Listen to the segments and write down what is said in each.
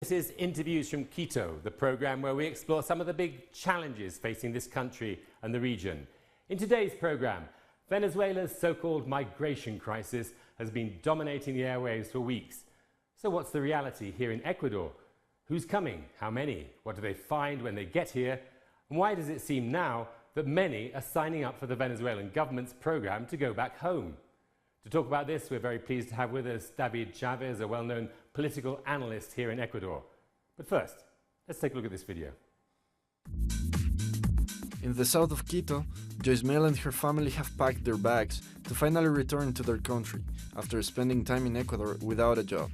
This is Interviews from Quito, the program where we explore some of the big challenges facing this country and the region. In today's program, Venezuela's so-called migration crisis has been dominating the airwaves for weeks. So what's the reality here in Ecuador? Who's coming? How many? What do they find when they get here? And why does it seem now that many are signing up for the Venezuelan government's program to go back home? To talk about this, we're very pleased to have with us David Chavez, a well-known political analyst here in Ecuador. But first, let's take a look at this video. In the south of Quito, Joyce Mel and her family have packed their bags to finally return to their country after spending time in Ecuador without a job.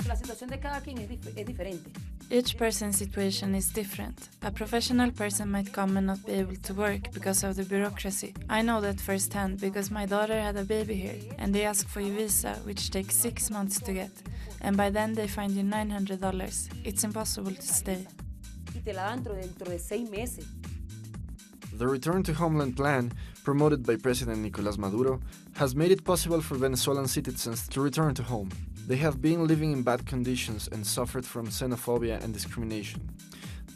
La situación de cada quien es diferente. Each person's situation is different. A professional person might come and not be able to work because of the bureaucracy. I know that firsthand because my daughter had a baby here and they ask for your visa, which takes 6 months to get. And by then they find you $900. It's impossible to stay. Y te la dan dentro de 6 meses. The Return to Homeland plan, promoted by President Nicolás Maduro, has made it possible for Venezuelan citizens to return to home. They have been living in bad conditions and suffered from xenophobia and discrimination.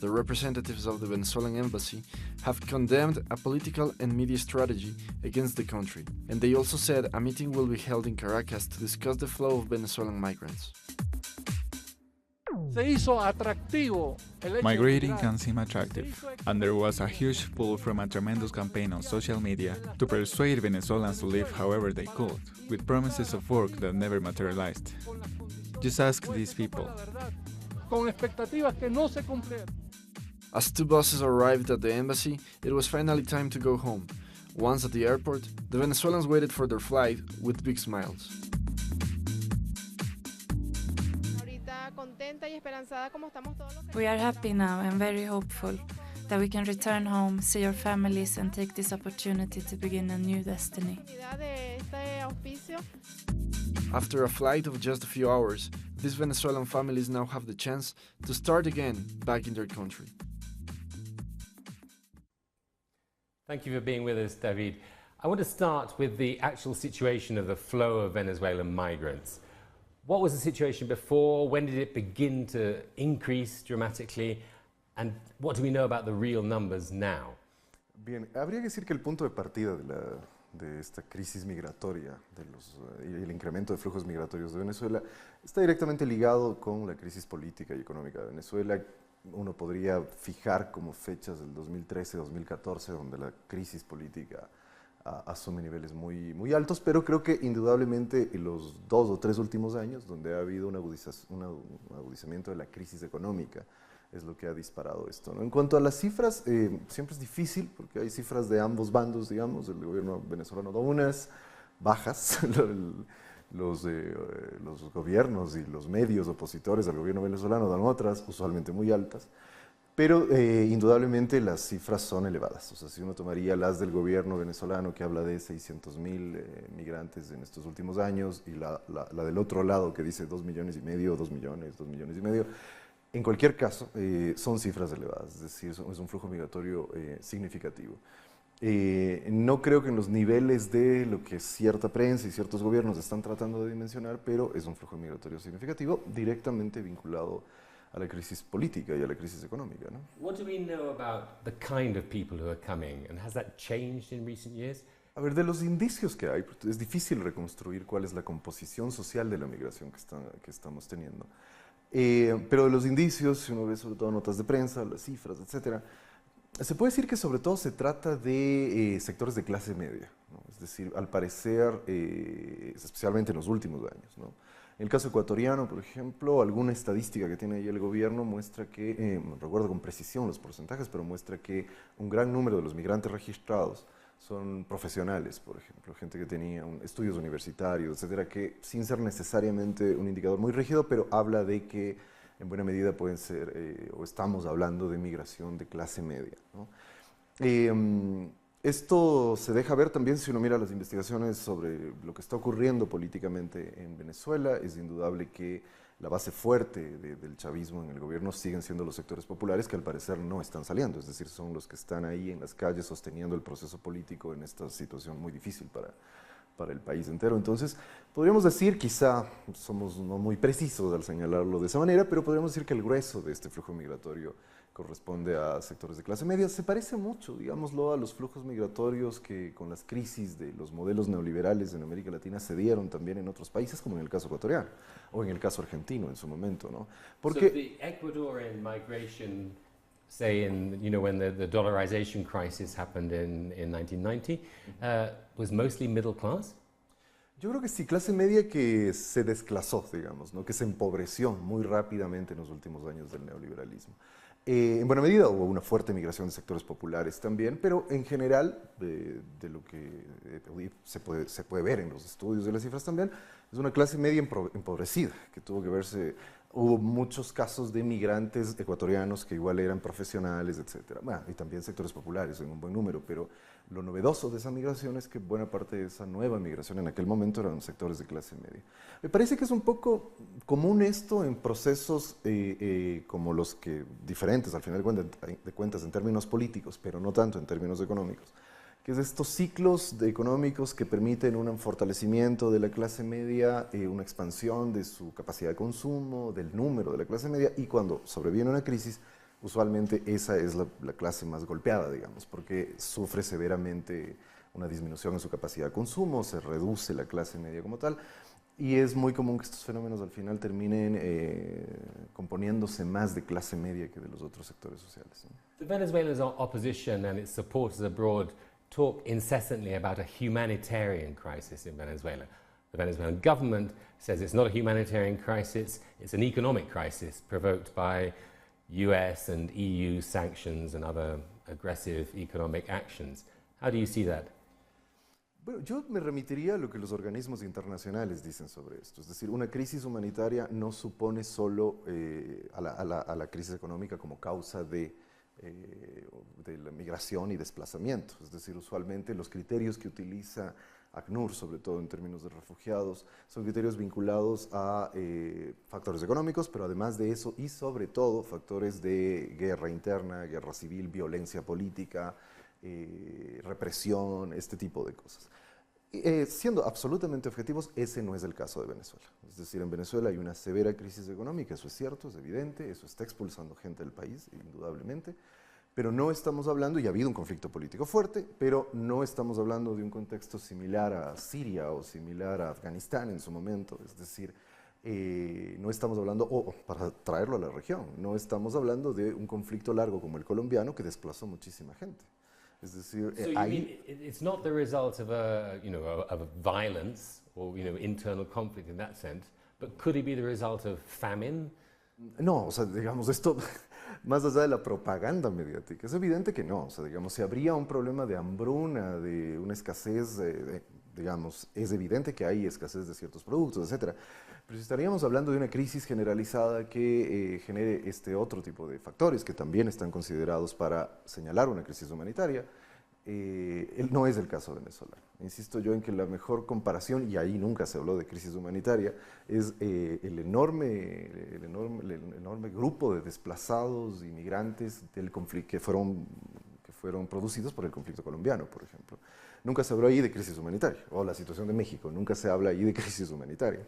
The representatives of the Venezuelan embassy have condemned a political and media strategy against the country, and they also said a meeting will be held in Caracas to discuss the flow of Venezuelan migrants. Migrating can seem attractive, and there was a huge pull from a tremendous campaign on social media to persuade Venezuelans to live however they could, with promises of work that never materialized. Just ask these people. As 2 buses arrived at the embassy, it was finally time to go home. Once at the airport, the Venezuelans waited for their flight with big smiles. We are happy now and very hopeful that we can return home, see our families and take this opportunity to begin a new destiny. After a flight of just a few hours, these Venezuelan families now have the chance to start again back in their country. Thank you for being with us, David. I want to start with the actual situation of the flow of Venezuelan migrants. What was the situation before? When did it begin to increase dramatically? And what do we know about the real numbers now? Bien, habría que decir que el punto de partida de esta crisis migratoria y el incremento de flujos migratorios de Venezuela está directamente ligado con la crisis política y económica de Venezuela. Uno podría fijar como fechas del 2013-2014, donde la crisis política asume niveles muy altos, pero creo que indudablemente en los 2 o 3 últimos años, donde ha habido un agudizamiento de la crisis económica, es lo que ha disparado esto, ¿no? En cuanto a las cifras, siempre es difícil, porque hay cifras de ambos bandos, digamos. El gobierno venezolano da unas bajas, los gobiernos y los medios opositores al gobierno venezolano dan otras, usualmente muy altas. Pero indudablemente las cifras son elevadas. O sea, si uno tomaría las del gobierno venezolano, que habla de 600.000 migrantes en estos últimos años, y la del otro lado, que dice 2,5 millones, 2 millones y medio, en cualquier caso, son cifras elevadas, es decir, es un flujo migratorio significativo. No creo que en los niveles de lo que cierta prensa y ciertos gobiernos están tratando de dimensionar, pero es un flujo migratorio significativo directamente vinculado a la crisis política y a la crisis económica, ¿no? What do we know about the kind of people who are coming, and has that changed in recent years? A ver, de los indicios que hay, es difícil reconstruir cuál es la composición social de la migración que estamos teniendo. Pero de los indicios, si uno ve sobre todo notas de prensa, las cifras, etc., se puede decir que sobre todo se trata de sectores de clase media, ¿no? Es decir, al parecer, especialmente en los últimos años, ¿no? En el caso ecuatoriano, por ejemplo, alguna estadística que tiene ahí el gobierno muestra que, no recuerdo con precisión los porcentajes, pero muestra que un gran número de los migrantes registrados son profesionales, por ejemplo, gente que tenía estudios universitarios, etcétera, que sin ser necesariamente un indicador muy rígido, pero habla de que en buena medida pueden ser, o estamos hablando de migración de clase media, ¿no? Esto se deja ver también si uno mira las investigaciones sobre lo que está ocurriendo políticamente en Venezuela. Es indudable que la base fuerte del chavismo en el gobierno siguen siendo los sectores populares, que al parecer no están saliendo, es decir, son los que están ahí en las calles sosteniendo el proceso político en esta situación muy difícil para el país entero. Entonces, podríamos decir, quizá somos no muy precisos al señalarlo de esa manera, pero podríamos decir que el grueso de este flujo migratorio corresponde a sectores de clase media. Se parece mucho, digámoslo, a los flujos migratorios que con las crisis de los modelos neoliberales en América Latina se dieron también en otros países, como en el caso ecuatoriano o en el caso argentino en su momento, ¿no? Porque so the Ecuadorian migration, say in, you know, when the dollarization crisis happened in 1990, was mostly middle class? Yo creo que sí, clase media que se desclasó, digamos, ¿no? Que se empobreció muy rápidamente en los últimos años del neoliberalismo. En buena medida hubo una fuerte migración de sectores populares también, pero en general, de lo que se puede ver en los estudios de las cifras también, es una clase media empobrecida, que tuvo que verse. Hubo muchos casos de migrantes ecuatorianos que igual eran profesionales, etcétera. Bueno, y también sectores populares en un buen número, pero lo novedoso de esa migración es que buena parte de esa nueva migración en aquel momento eran sectores de clase media. Me parece que es un poco común esto en procesos como los que, diferentes al final de cuentas en términos políticos, pero no tanto en términos económicos, que es estos ciclos económicos que permiten un fortalecimiento de la clase media, una expansión de su capacidad de consumo, del número de la clase media, y cuando sobreviene una crisis, usualmente esa es la clase más golpeada, digamos, porque sufre severamente una disminución en su capacidad de consumo, se reduce la clase media como tal, y es muy común que estos fenómenos al final terminen componiéndose más de clase media que de los otros sectores sociales, ¿no? The Venezuela's opposition and its supporters abroad talk incessantly about a humanitarian crisis in Venezuela. The Venezuelan government says it's not a humanitarian crisis, it's an economic crisis provoked by US and EU sanctions and other aggressive economic actions. How do you see that? Bueno, yo me remitiría a lo que los organismos internacionales dicen sobre esto. Es decir, una crisis humanitaria no supone solo a la crisis económica como causa de la migración y desplazamiento. Es decir, usualmente los criterios que utiliza ACNUR, sobre todo en términos de refugiados, son criterios vinculados a factores económicos, pero además de eso y sobre todo factores de guerra interna, guerra civil, violencia política, represión, este tipo de cosas. Siendo absolutamente objetivos, ese no es el caso de Venezuela. Es decir, en Venezuela hay una severa crisis económica, eso es cierto, es evidente, eso está expulsando gente del país, indudablemente, pero no estamos hablando, y ha habido un conflicto político fuerte, pero no estamos hablando de un contexto similar a Siria o similar a Afganistán en su momento. Es decir, no estamos hablando, o para traerlo a la región, no estamos hablando de un conflicto largo como el colombiano que desplazó muchísima gente. Es decir, so you mean it's not the result of of a violence or internal conflict in that sense, but could it be the result of famine? No, o sea, digamos, esto más allá de la propaganda mediática, es evidente que no. O sea, digamos, si habría un problema de hambruna, de una escasez, digamos, es evidente que hay escasez de ciertos productos, etcétera. Pero si estaríamos hablando de una crisis generalizada que genere este otro tipo de factores que también están considerados para señalar una crisis humanitaria, no es el caso venezolano. Insisto yo en que la mejor comparación, y ahí nunca se habló de crisis humanitaria, es el enorme grupo de desplazados inmigrantes del conflicto que fueron producidos por el conflicto colombiano, por ejemplo. Nunca se habló ahí de crisis humanitaria, o la situación de México, nunca se habla ahí de crisis humanitaria.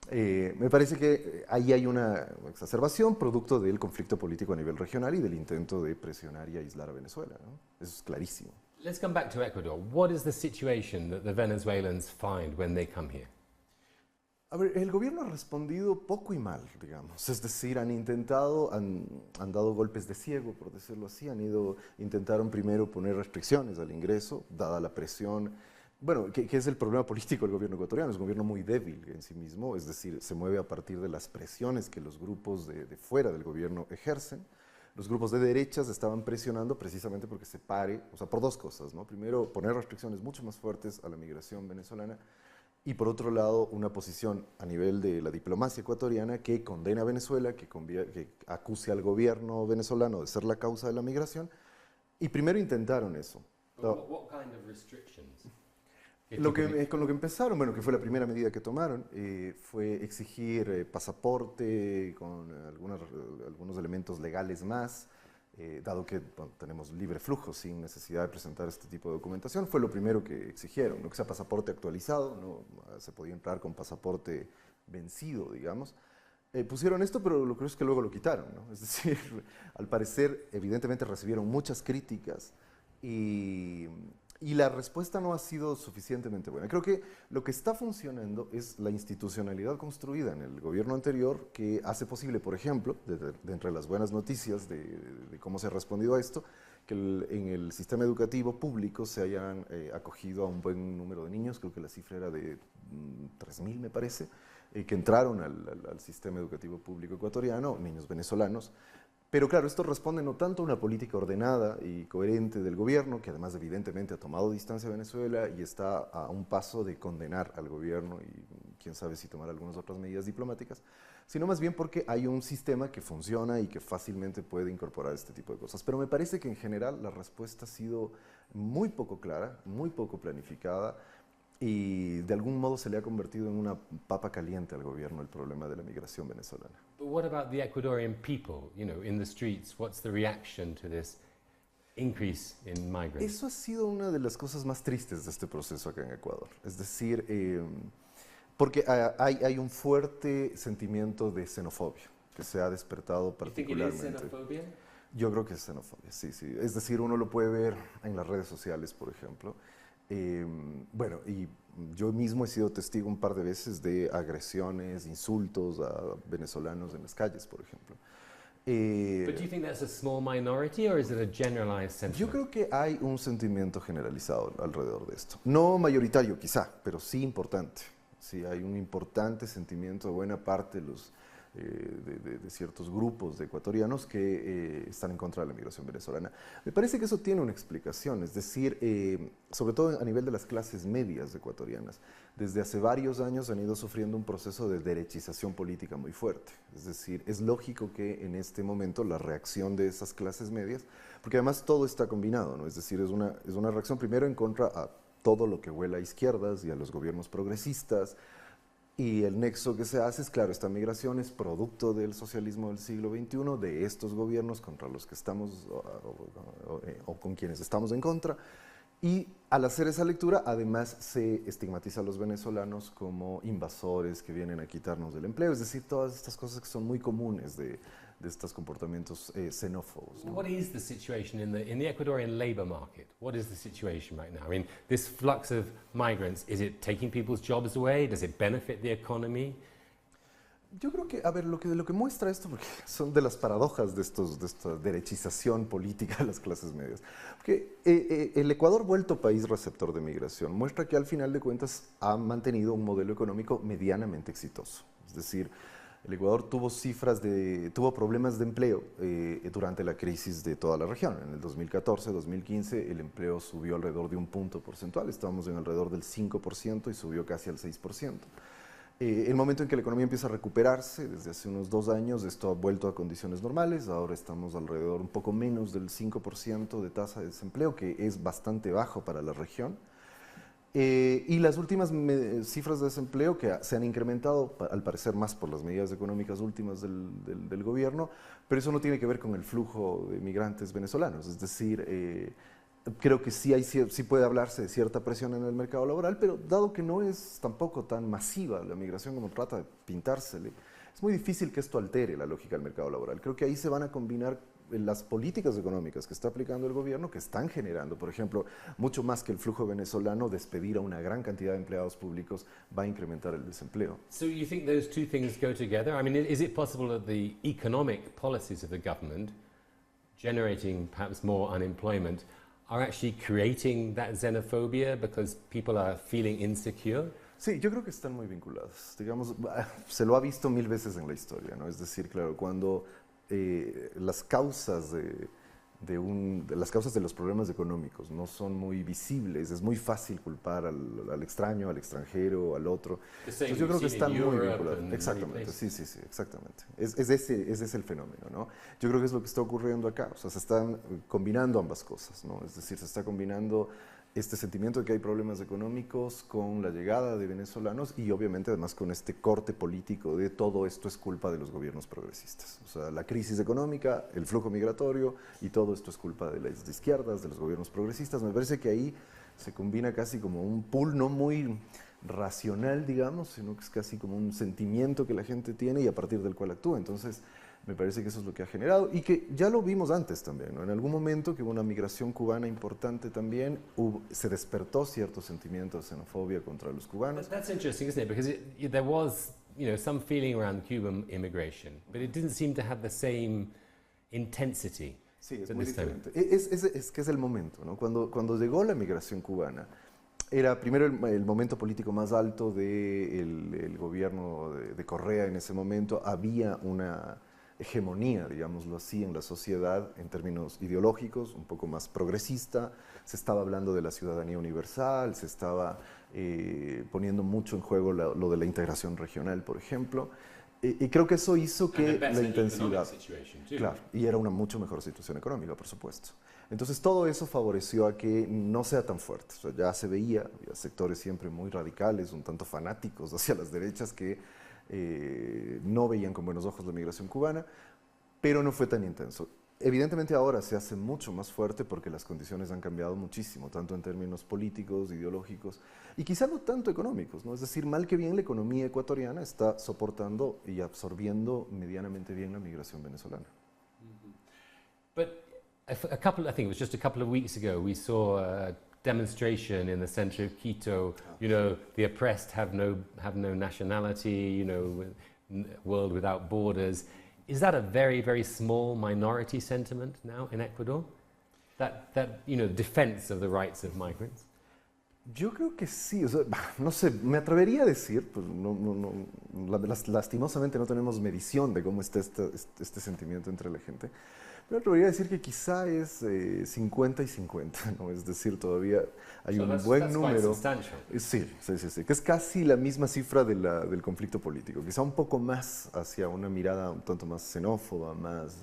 Me parece que ahí hay una exacerbación producto del conflicto político a nivel regional y del intento de presionar y aislar a Venezuela, ¿no? Eso es clarísimo. Let's come back to Ecuador. What is the situation that the Venezuelans find when they come here? A ver, el gobierno ha respondido poco y mal, digamos. Es decir, han dado golpes de ciego, por decirlo así. Intentaron primero poner restricciones al ingreso, dada la presión. Bueno, ¿qué es el problema político del gobierno ecuatoriano? Es un gobierno muy débil en sí mismo, es decir, se mueve a partir de las presiones que los grupos de fuera del gobierno ejercen. Los grupos de derechas estaban presionando precisamente porque se pare, o sea, por dos cosas, ¿no? Primero, poner restricciones mucho más fuertes a la migración venezolana y por otro lado, una posición a nivel de la diplomacia ecuatoriana que condena a Venezuela, que acuse al gobierno venezolano de ser la causa de la migración. Y primero intentaron eso. What kind of restrictions? Con lo que empezaron, bueno, que fue la primera medida que tomaron, fue exigir pasaporte con algunos elementos legales más, dado que bueno, tenemos libre flujo sin necesidad de presentar este tipo de documentación. Fue lo primero que exigieron, ¿no? Que sea pasaporte actualizado, no se podía entrar con pasaporte vencido, digamos. Pusieron esto, pero lo curioso es que luego lo quitaron, ¿no? Es decir, al parecer, evidentemente recibieron muchas críticas y la respuesta no ha sido suficientemente buena. Creo que lo que está funcionando es la institucionalidad construida en el gobierno anterior que hace posible, por ejemplo, de entre las buenas noticias de cómo se ha respondido a esto, que en el sistema educativo público se hayan acogido a un buen número de niños, creo que la cifra era de 3.000 me parece, que entraron al sistema educativo público ecuatoriano, niños venezolanos. Pero claro, esto responde no tanto a una política ordenada y coherente del gobierno, que además evidentemente ha tomado distancia de Venezuela y está a un paso de condenar al gobierno y quién sabe si tomar algunas otras medidas diplomáticas, sino más bien porque hay un sistema que funciona y que fácilmente puede incorporar este tipo de cosas. Pero me parece que en general la respuesta ha sido muy poco clara, muy poco planificada, y de algún modo se le ha convertido en una papa caliente al gobierno el problema de la migración venezolana. But what about the Ecuadorian people, you know, in the streets? What's the reaction to this increase in migrants? Eso ha sido una de las cosas más tristes de este proceso acá en Ecuador. Es decir, porque hay un fuerte sentimiento de xenofobia que se ha despertado particularmente. You think it is xenophobia? Yo creo que es xenofobia, sí, sí. Es decir, uno lo puede ver en las redes sociales, por ejemplo. Bueno, y yo mismo he sido testigo un par de veces de agresiones, insultos a venezolanos en las calles, por ejemplo. But do you think that's a small minority or is it a generalized sentiment? Yo creo que hay un sentimiento generalizado alrededor de esto. No mayoritario quizá, pero sí importante. Sí, hay un importante sentimiento de buena parte de los de ciertos grupos de ecuatorianos que están en contra de la migración venezolana. Me parece que eso tiene una explicación, es decir, sobre todo a nivel de las clases medias ecuatorianas, desde hace varios años han ido sufriendo un proceso de derechización política muy fuerte. Es decir, es lógico que en este momento la reacción de esas clases medias, porque además todo está combinado, ¿no? Es decir, es una reacción primero en contra a todo lo que huela a izquierdas y a los gobiernos progresistas. Y el nexo que se hace es, claro, esta migración es producto del socialismo del siglo XXI, de estos gobiernos contra los que estamos o con quienes estamos en contra. Y al hacer esa lectura, además se estigmatiza a los venezolanos como invasores que vienen a quitarnos del empleo. Es decir, todas estas cosas que son muy comunes de estos comportamientos xenófobos, ¿no? What is the situation in the Ecuadorian labor market? What is the situation right now? I mean, this flux of migrants, is it taking people's jobs away? Does it benefit the economy? Yo creo que, a ver, lo que muestra esto, porque son de las paradojas de esta derechización política de las clases medias, porque el Ecuador, vuelto país receptor de migración, muestra que al final de cuentas ha mantenido un modelo económico medianamente exitoso. Es decir, el Ecuador tuvo problemas de empleo durante la crisis de toda la región. En el 2014, 2015, el empleo subió alrededor de un punto porcentual, estábamos en alrededor del 5% y subió casi al 6%. El momento en que la economía empieza a recuperarse, desde hace unos 2 años, esto ha vuelto a condiciones normales, ahora estamos alrededor un poco menos del 5% de tasa de desempleo, que es bastante bajo para la región. Y las últimas cifras de desempleo que se han incrementado, al parecer más por las medidas económicas últimas del gobierno, pero eso no tiene que ver con el flujo de migrantes venezolanos, es decir, creo que sí puede hablarse de cierta presión en el mercado laboral, pero dado que no es tampoco tan masiva la migración como trata de pintársele, es muy difícil que esto altere la lógica del mercado laboral. Creo que ahí se van a combinar las políticas económicas que está aplicando el gobierno, que están generando, por ejemplo, mucho más que el flujo venezolano, despedir a una gran cantidad de empleados públicos va a incrementar el desempleo. So you think those two things go together? I mean, is it possible that the economic policies of the government, generating perhaps more unemployment, are actually creating that xenophobia because people are feeling insecure? Sí, yo creo que están muy vinculados. Digamos, se lo ha visto 1000 veces en la historia, ¿no? Es decir, claro, cuando las causas las causas de los problemas económicos no son muy visibles, es muy fácil culpar al extraño, al extranjero, al otro. Entonces yo creo que están muy vinculados. Exactamente, sí, exactamente. Ese es el fenómeno, ¿no? Yo creo que es lo que está ocurriendo acá, o sea, se están combinando ambas cosas, ¿no? Es decir, se está combinando este sentimiento de que hay problemas económicos con la llegada de venezolanos y obviamente además con este corte político de todo esto es culpa de los gobiernos progresistas. O sea, la crisis económica, el flujo migratorio y todo esto es culpa de las izquierdas, de los gobiernos progresistas. Me parece que ahí se combina casi como un pool no muy racional, digamos, sino que es casi como un sentimiento que la gente tiene y a partir del cual actúa. Entonces, me parece que eso es lo que ha generado y que ya lo vimos antes también, ¿no? En algún momento que hubo una migración cubana importante también, se despertó cierto sentimiento de xenofobia contra los cubanos. That's interesting, isn't it? Because there was, some feeling around Cuban immigration, but it didn't seem to have the same intensity. Sí, es muy diferente. Es que es el momento, ¿no? Cuando llegó la migración cubana, era primero el momento político más alto del gobierno de Correa en ese momento, había una hegemonía, digámoslo así, en la sociedad en términos ideológicos, un poco más progresista, se estaba hablando de la ciudadanía universal, se estaba poniendo mucho en juego lo de la integración regional, por ejemplo, y creo que eso hizo que la intensidad, claro, y era una mucho mejor situación económica, por supuesto. Entonces todo eso favoreció a que no sea tan fuerte. O sea, ya se veía, había sectores siempre muy radicales, un tanto fanáticos hacia las derechas que no veían con buenos ojos la migración cubana, pero no fue tan intenso. Evidentemente ahora se hace mucho más fuerte porque las condiciones han cambiado muchísimo, tanto en términos políticos, ideológicos y quizá no tanto económicos, ¿no? Es decir, mal que bien la economía ecuatoriana está soportando y absorbiendo medianamente bien la migración venezolana. But I think it was just a couple of weeks ago, we saw a demonstration in the center of Quito, the oppressed have no nationality, world without borders. Is that a very, very small minority sentiment now in Ecuador? That defense of the rights of migrants? Yo creo que sí, o sea, no sé, me atrevería a decir, pues lastimosamente no tenemos medición de cómo está este sentimiento entre la gente, pero me atrevería a decir que quizá es 50 y 50, ¿no? Es decir, todavía hay un buen número. Sí, que es casi la misma cifra del conflicto político, quizá un poco más hacia una mirada un tanto más xenófoba, más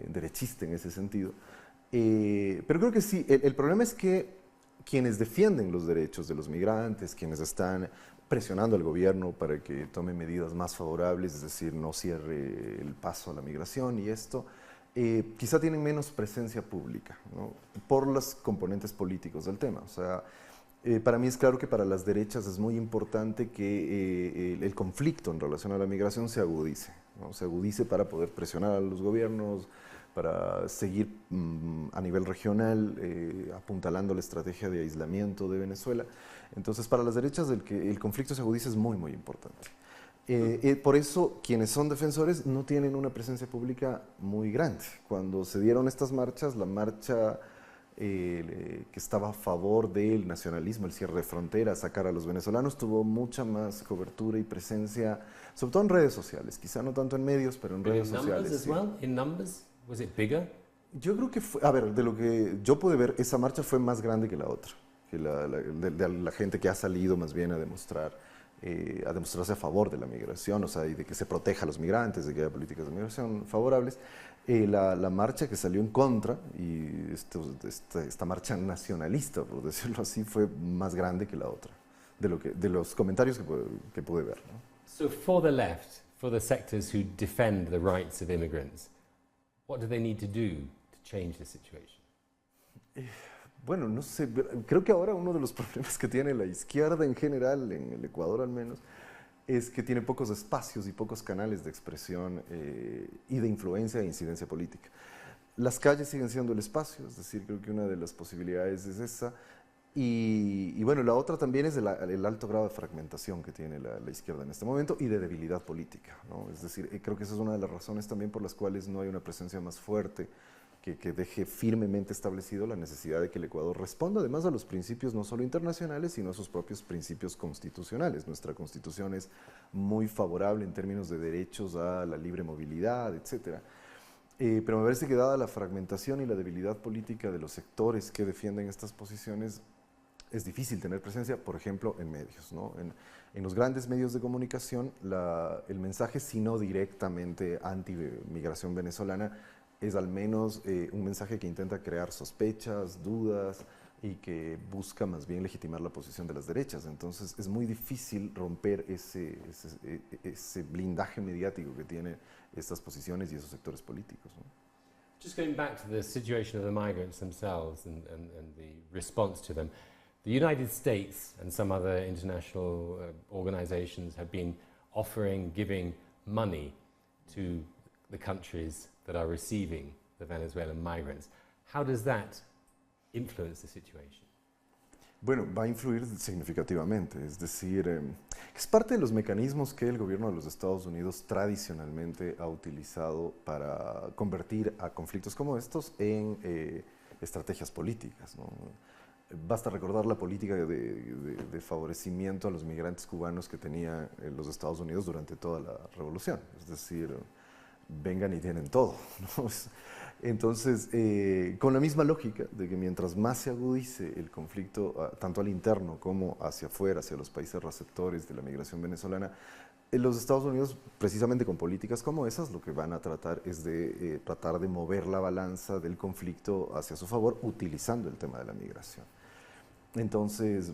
derechista en ese sentido. Pero creo que sí, el problema es que quienes defienden los derechos de los migrantes, quienes están presionando al gobierno para que tome medidas más favorables, es decir, no cierre el paso a la migración y esto, quizá tienen menos presencia pública, ¿no? Por los componentes políticos del tema. O sea, para mí es claro que para las derechas es muy importante que el conflicto en relación a la migración se agudice, ¿no? Se agudice para poder presionar a los gobiernos, para seguir a nivel regional apuntalando la estrategia de aislamiento de Venezuela. Entonces, para las derechas el conflicto se agudice es muy, muy importante. Por eso, quienes son defensores no tienen una presencia pública muy grande. Cuando se dieron estas marchas, la marcha que estaba a favor del nacionalismo, el cierre de fronteras, sacar a los venezolanos, tuvo mucha más cobertura y presencia, sobre todo en redes sociales, quizá no tanto en medios, pero en redes sociales. As well? In numbers? Was it bigger? Yo creo que fue, a ver, de lo que yo pude ver, esa marcha fue más grande que la otra, que de la gente que ha salido más bien a demostrarse a favor de la migración, o sea, y de que se proteja a los migrantes, de que haya políticas de migración favorables. La marcha que salió en contra, y esta marcha nacionalista, por decirlo así, fue más grande que la otra, de los comentarios que pude ver, ¿no? So for the left, for the sectors who defend the rights of immigrants, what do they need to do to change the situation? Bueno, no sé, creo que ahora uno de los problemas que tiene la izquierda en general, en el Ecuador al menos, es que tiene pocos espacios y pocos canales de expresión y de influencia e incidencia política. Las calles siguen siendo el espacio, es decir, creo que una de las posibilidades es esa. Y bueno, la otra también es el alto grado de fragmentación que tiene la izquierda en este momento y de debilidad política, ¿no? Es decir, creo que esa es una de las razones también por las cuales no hay una presencia más fuerte que deje firmemente establecido la necesidad de que el Ecuador responda además a los principios no solo internacionales, sino a sus propios principios constitucionales. Nuestra Constitución es muy favorable en términos de derechos a la libre movilidad, etcétera. Pero me parece que dada la fragmentación y la debilidad política de los sectores que defienden estas posiciones, es difícil tener presencia, por ejemplo, en medios, ¿no? En los grandes medios de comunicación, el mensaje, si no directamente anti-migración venezolana, es al menos un mensaje que intenta crear sospechas, dudas, y que busca más bien legitimar la posición de las derechas. Entonces es muy difícil romper ese blindaje mediático que tienen estas posiciones y esos sectores políticos, ¿no? Just going back to the situation of the migrants themselves and the response to them, the United States and some other international organizations have been offering, giving money to the countries that are receiving the Venezuelan migrants. How does that influence the situation? Bueno, va a influir significativamente, es decir, es parte de los mecanismos que el gobierno de los Estados Unidos tradicionalmente ha utilizado para convertir a conflictos como estos en estrategias políticas, ¿no? Basta recordar la política de favorecimiento a los migrantes cubanos que tenía los Estados Unidos durante toda la revolución, es decir, vengan y tienen todo, ¿no? Entonces, con la misma lógica de que mientras más se agudice el conflicto, tanto al interno como hacia afuera, hacia los países receptores de la migración venezolana, los Estados Unidos, precisamente con políticas como esas, lo que van a tratar es de tratar de mover la balanza del conflicto hacia su favor, utilizando el tema de la migración. Entonces,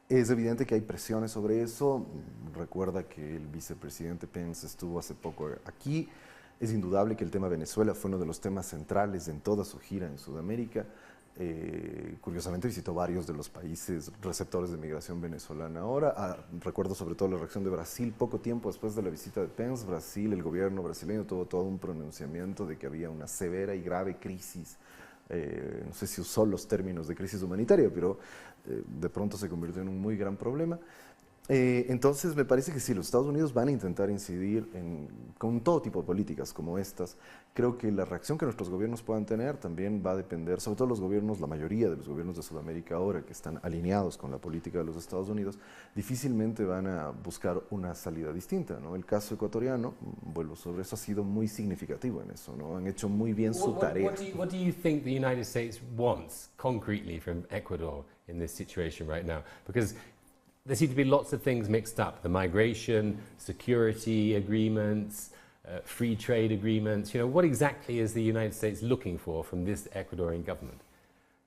es evidente que hay presiones sobre eso. Recuerda que el vicepresidente Pence estuvo hace poco aquí. Es indudable que el tema Venezuela fue uno de los temas centrales en toda su gira en Sudamérica. Curiosamente visitó varios de los países receptores de migración venezolana ahora. Recuerdo sobre todo la reacción de Brasil poco tiempo después de la visita de Pence. Brasil, el gobierno brasileño tuvo todo un pronunciamiento de que había una severa y grave crisis. No sé si usó los términos de crisis humanitaria, pero de pronto se convirtió en un muy gran problema. Entonces me parece que sí, los Estados Unidos van a intentar incidir con todo tipo de políticas como estas. Creo que la reacción que nuestros gobiernos puedan tener también va a depender, sobre todo los gobiernos, la mayoría de los gobiernos de Sudamérica ahora que están alineados con la política de los Estados Unidos, difícilmente van a buscar una salida distinta, ¿no? El caso ecuatoriano, vuelvo sobre eso, ha sido muy significativo en eso, ¿no? Han hecho muy bien su tarea. What do you think the United States wants concretely from Ecuador in this situation right now? Because there seem to be lots of things mixed up, the migration, security agreements, free trade agreements. You know, what exactly is the United States looking for from this Ecuadorian government?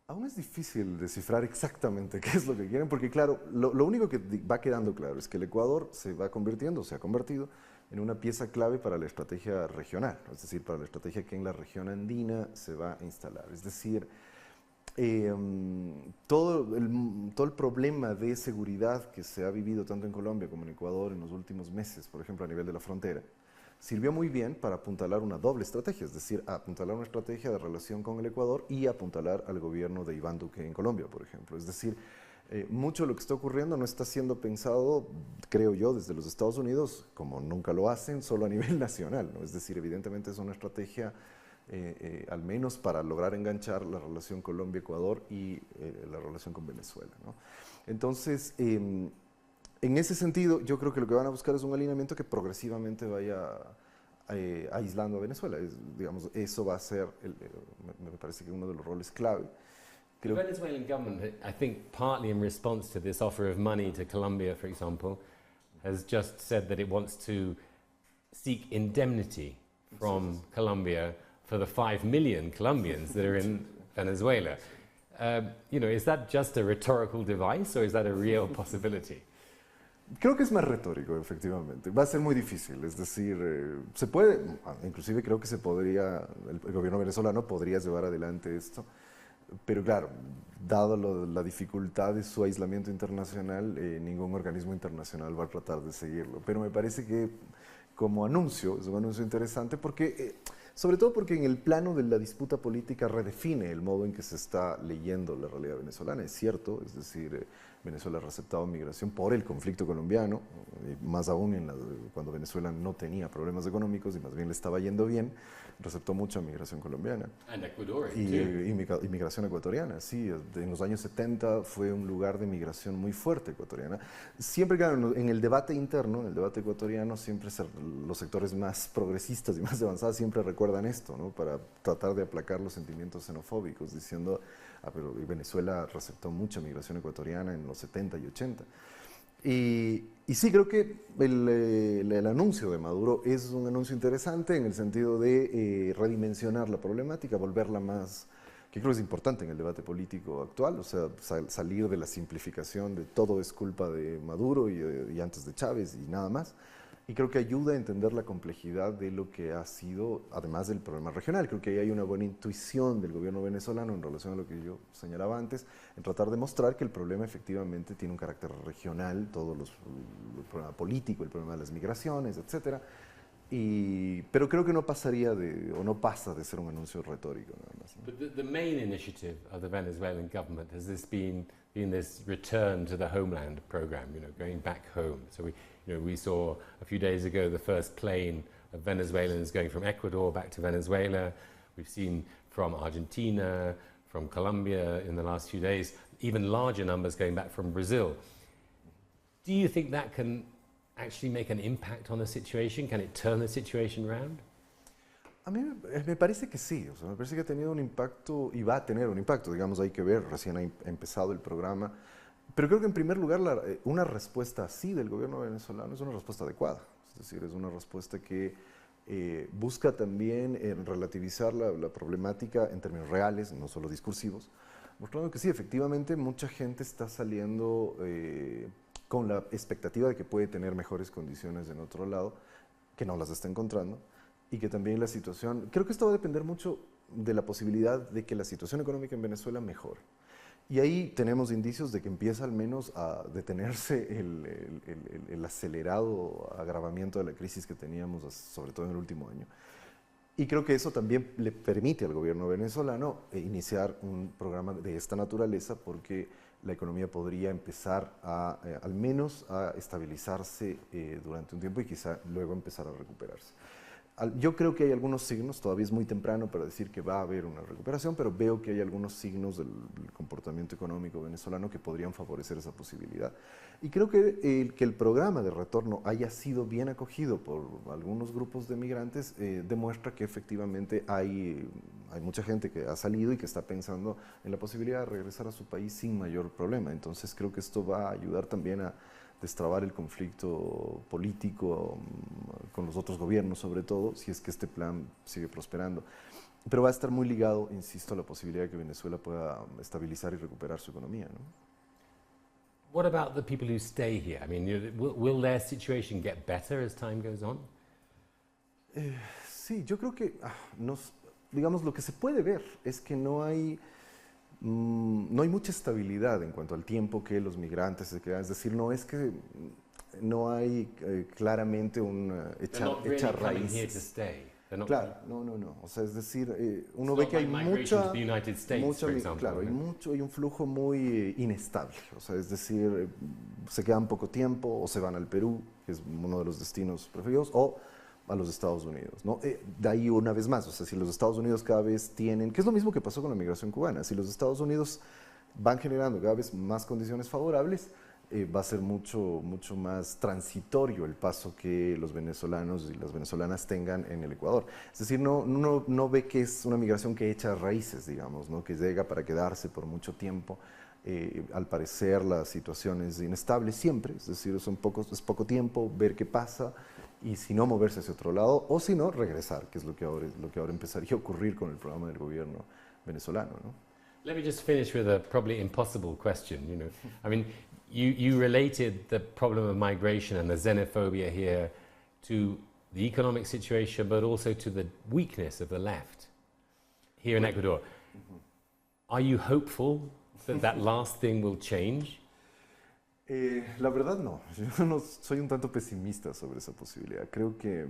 Aún es difícil descifrar exactamente qué es lo que quieren, porque claro, lo único que va quedando claro es que el Ecuador se va convirtiendo, se ha convertido en una pieza clave para la estrategia regional, es decir, para la estrategia que en la región andina se va a instalar. Es decir, todo el problema de seguridad que se ha vivido tanto en Colombia como en Ecuador en los últimos meses, por ejemplo, a nivel de la frontera, sirvió muy bien para apuntalar una doble estrategia, es decir, apuntalar una estrategia de relación con el Ecuador y apuntalar al gobierno de Iván Duque en Colombia, por ejemplo. Es decir, mucho de lo que está ocurriendo no está siendo pensado, creo yo, desde los Estados Unidos, como nunca lo hacen, solo a nivel nacional, ¿no? Es decir, evidentemente es una estrategia al menos para lograr enganchar la relación Colombia-Ecuador y la relación con Venezuela, ¿no? Entonces, en ese sentido, yo creo que lo que van a buscar es un alineamiento que progresivamente vaya aislando a Venezuela. Digamos, eso va a ser, me parece que uno de los roles clave. The Venezuelan government, I think partly in response to this offer of money to Colombia, for example, has just said that it wants to seek indemnity from Colombia for the 5 million Colombians that are in Venezuela. You know, is that just a rhetorical device or is that a real possibility? Creo que es más retórico, efectivamente. Va a ser muy difícil, es decir, se puede, inclusive creo que se podría, el gobierno venezolano podría llevar adelante esto, pero claro, dado la dificultad de su aislamiento internacional, ningún organismo internacional va a tratar de seguirlo. Pero me parece que como anuncio, es un anuncio interesante porque, sobre todo porque en el plano de la disputa política redefine el modo en que se está leyendo la realidad venezolana. Es cierto, es decir, Venezuela ha receptado migración por el conflicto colombiano, más aún cuando Venezuela no tenía problemas económicos y más bien le estaba yendo bien, receptó mucha migración colombiana. Y migración ecuatoriana, sí. En los años 70 fue un lugar de migración muy fuerte ecuatoriana. Siempre, claro, en el debate interno, en el debate ecuatoriano, siempre los sectores más progresistas y más avanzados siempre recuerdan esto, ¿no? Para tratar de aplacar los sentimientos xenofóbicos, diciendo, pero Venezuela receptó mucha migración ecuatoriana en los 70 y 80. Y sí, creo que el anuncio de Maduro es un anuncio interesante en el sentido de redimensionar la problemática, volverla más que creo que es importante en el debate político actual, o sea, salir de la simplificación de todo es culpa de Maduro y antes de Chávez y nada más. Y creo que ayuda a entender la complejidad de lo que ha sido, además del problema regional. Creo que ahí hay una buena intuición del gobierno venezolano en relación a lo que yo señalaba antes, en tratar de mostrar que el problema efectivamente tiene un carácter regional, el problema político, el problema de las migraciones, etcétera. Pero creo que no pasaría o no pasa de ser un anuncio retórico nada más, ¿no? But the main initiative of the Venezuelan government has been this return to the homeland program, going back home. So we saw a few days ago the first plane of Venezuelans going from Ecuador back to Venezuela. We've seen from Argentina, from Colombia in the last few days, even larger numbers going back from Brazil. Do you think that can actually make an impact on the situation? Can it turn the situation around? A mí me parece que sí, o sea, me parece que ha tenido un impacto y va a tener un impacto, digamos, hay que ver, recién ha empezado el programa, pero creo que en primer lugar una respuesta así del gobierno venezolano es una respuesta adecuada, es decir, es una respuesta que busca también relativizar la problemática en términos reales, no solo discursivos, mostrando que sí, efectivamente mucha gente está saliendo con la expectativa de que puede tener mejores condiciones en otro lado, que no las está encontrando, y que también la situación, creo que esto va a depender mucho de la posibilidad de que la situación económica en Venezuela mejore. Y ahí tenemos indicios de que empieza al menos a detenerse el acelerado agravamiento de la crisis que teníamos, sobre todo en el último año. Y creo que eso también le permite al gobierno venezolano iniciar un programa de esta naturaleza, porque la economía podría empezar al menos a estabilizarse durante un tiempo y quizá luego empezar a recuperarse. Yo creo que hay algunos signos, todavía es muy temprano para decir que va a haber una recuperación, pero veo que hay algunos signos del comportamiento económico venezolano que podrían favorecer esa posibilidad. Y creo que el programa de retorno haya sido bien acogido por algunos grupos de migrantes demuestra que efectivamente hay mucha gente que ha salido y que está pensando en la posibilidad de regresar a su país sin mayor problema. Entonces creo que esto va a ayudar también a destrabar el conflicto político con los otros gobiernos, sobre todo, si es que este plan sigue prosperando. Pero va a estar muy ligado, insisto, a la posibilidad de que Venezuela pueda estabilizar y recuperar su economía, ¿no? What about the people who stay here? I mean, will their situation get better as time goes on? Sí, yo creo que, digamos, lo que se puede ver es que no hay mucha estabilidad en cuanto al tiempo que los migrantes se quedan. Es decir, no es que no hay claramente una hecha raíces. Claro, no. O sea, es decir, uno ve que hay hay un flujo muy inestable. O sea, es decir, se quedan poco tiempo o se van al Perú, que es uno de los destinos preferidos, o a los Estados Unidos, ¿no? De ahí una vez más, o sea, si los Estados Unidos cada vez tienen, que es lo mismo que pasó con la migración cubana, si los Estados Unidos van generando cada vez más condiciones favorables, va a ser mucho más transitorio el paso que los venezolanos y las venezolanas tengan en el Ecuador. Es decir, no ve que es una migración que echa raíces, digamos, ¿no? Que llega para quedarse por mucho tiempo. Al parecer la situación es inestable siempre, es decir, es poco tiempo, ver qué pasa, y si no, moverse hacia otro lado, o si no, regresar, que es lo que ahora empezaría a ocurrir con el programa del gobierno venezolano, ¿no? Let me just finish with a probably impossible question. I mean, you related the problem of migration and the xenophobia here to the economic situation, but also to the weakness of the left here in Ecuador. Are you hopeful that last thing will change? La verdad no, yo soy un tanto pesimista sobre esa posibilidad. Creo que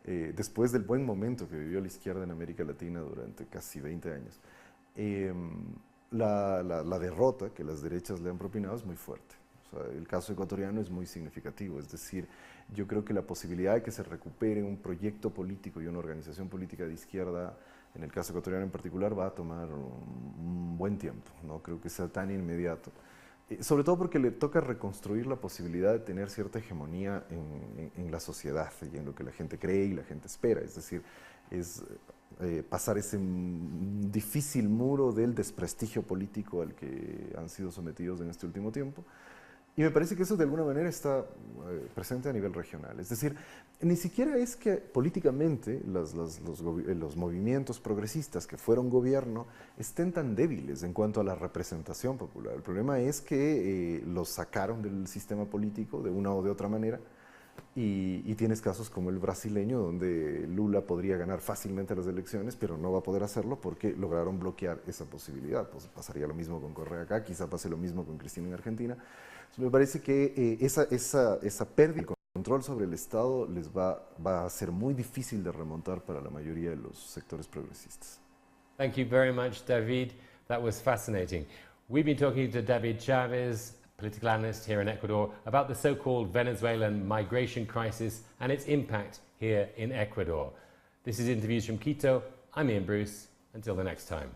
después del buen momento que vivió la izquierda en América Latina durante casi 20 años, la derrota que las derechas le han propinado es muy fuerte. O sea, el caso ecuatoriano es muy significativo, es decir, yo creo que la posibilidad de que se recupere un proyecto político y una organización política de izquierda, en el caso ecuatoriano en particular, va a tomar un buen tiempo, no creo que sea tan inmediato. Sobre todo porque le toca reconstruir la posibilidad de tener cierta hegemonía en la sociedad y en lo que la gente cree y la gente espera. Es decir, es pasar ese difícil muro del desprestigio político al que han sido sometidos en este último tiempo Y me parece que eso de alguna manera está presente a nivel regional. Es decir, ni siquiera es que políticamente los movimientos progresistas que fueron gobierno estén tan débiles en cuanto a la representación popular. El problema es que los sacaron del sistema político de una o de otra manera. Y tienes casos como el brasileño, donde Lula podría ganar fácilmente las elecciones, pero no va a poder hacerlo porque lograron bloquear esa posibilidad. Pues pasaría lo mismo con Correa acá, quizá pase lo mismo con Cristina en Argentina. Entonces, me parece que esa pérdida de control sobre el Estado les va a ser muy difícil de remontar para la mayoría de los sectores progresistas. Thank you very much, David. That was fascinating. We've been talking to David Chavez, political analyst here in Ecuador, about the so-called Venezuelan migration crisis and its impact here in Ecuador. This is Interviews from Quito. I'm Ian Bruce. Until the next time.